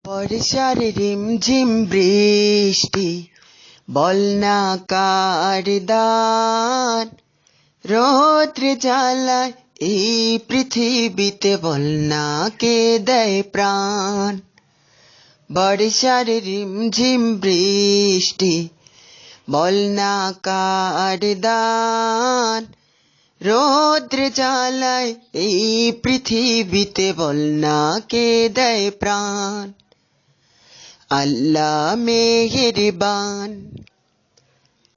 বর্ষার রিমঝিম বৃষ্টি বলনা কার দান, রৌদ্র জ্বালায় এই পৃথিবীতে বলনা কে দেয় প্রাণ। বর্ষার রিমঝিম বৃষ্টি বলনা কার দান, রৌদ্র জ্বালায় এই পৃথিবীতে বলনা কে দেয় প্রাণ। আল্লাহ মেহেরবান,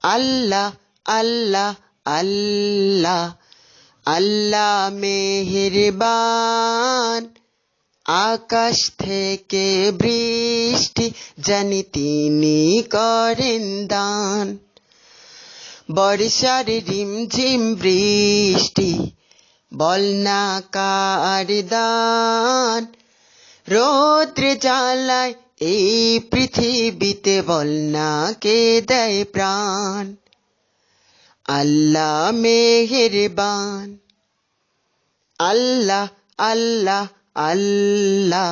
আল্লাহ আল্লাহ আল্লাহ, আল্লাহ মেহেরবান। আকাশ থেকে বৃষ্টি জানি তিনি করেন দান। বর্ষার রিমঝিম বৃষ্টি বলনা কার দান, রৌদ্র জ্বালায় এই পৃথিবীতে বলনা কে দেয় প্রাণ। আল্লাহ মেহেরবান, আল্লাহ আল্লাহ আল্লাহ,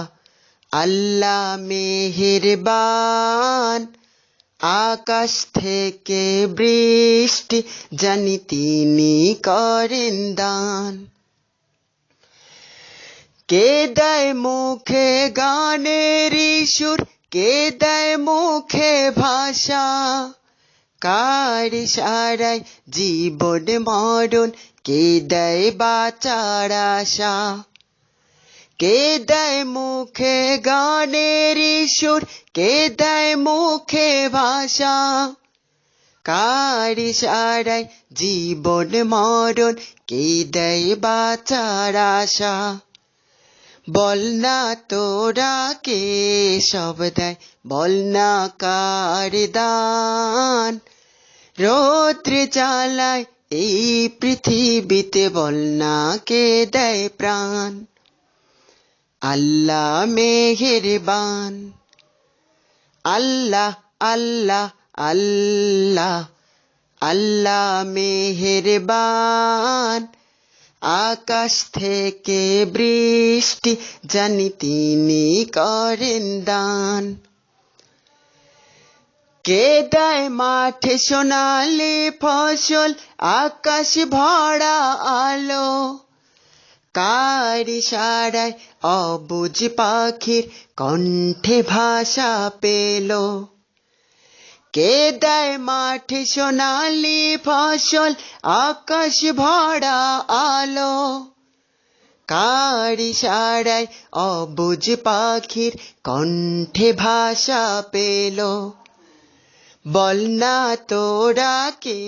আল্লাহ মেহেরবান। আকাশ থেকে বৃষ্টি জানি তিনি করেন দান। কে দেয় মুখে গানের সুর, কে দেয় মুখে ভাষা, কার ইশারায় জীবন মরণ কে দেয় বাঁচার আশা। কে দেয় মুখে গানের সুর, কে দেয় মুখে ভাষা, কার ইশারায় জীবন মরণ কে দেয় বাঁচার আশা। বলনা তোরা কে সব দেয়, বলনা কার দান, রৌদ্র জ্বালায় এই পৃথিবীতে বলনা কে দেয় প্রাণ। আল্লাহ মেহেরবান, আল্লাহ আল্লাহ আল্লাহ, আল্লাহ মেহেরবান। আকাশ থেকে বৃষ্টি জানি তিনি করেন দান। কে দেয় মাঠে সোনালি ফসল, আকাশ ভরা আলো, কার ইশারায় অবুঝ পাখির কণ্ঠে ভাষা পেল। কে দেয় মাঠে সোনালি ফসল, আকাশ ভরা আলো, কার ইশারায় অবুঝ পাখির কণ্ঠে ভাষা পেল। বলনা তোরা কে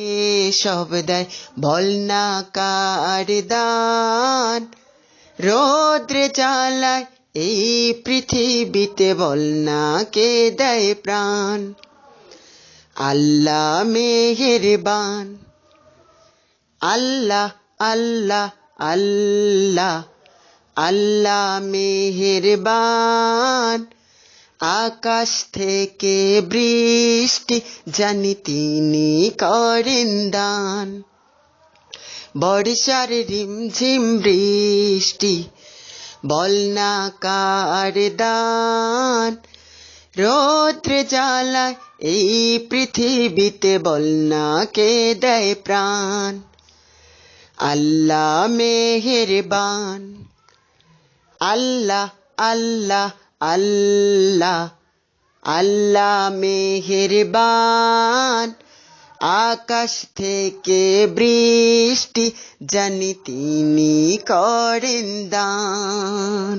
সব দেয়, বলনা কার দান, রৌদ্র জ্বালায় এই পৃথিবীতে বলনা কে দেয় প্রাণ। আল্লাহ মেহেরবান, আল্লাহ আল্লাহ আল্লাহ, আল্লাহ মেহেরবান। আকাশ থেকে বৃষ্টি জানি তিনি করেন দান। বর্ষার রিমঝিম বৃষ্টি বলনা কার দান, রৌদ্র জ্বালায় এই পৃথিবীতে বলনা কে দেয় প্রাণ। আল্লাহ মেহেরবান, আল্লাহ আল্লাহ আল্লাহ, আল্লাহ মেহেরবান। আকাশ থেকে বৃষ্টি জানি তিনি করেন দান।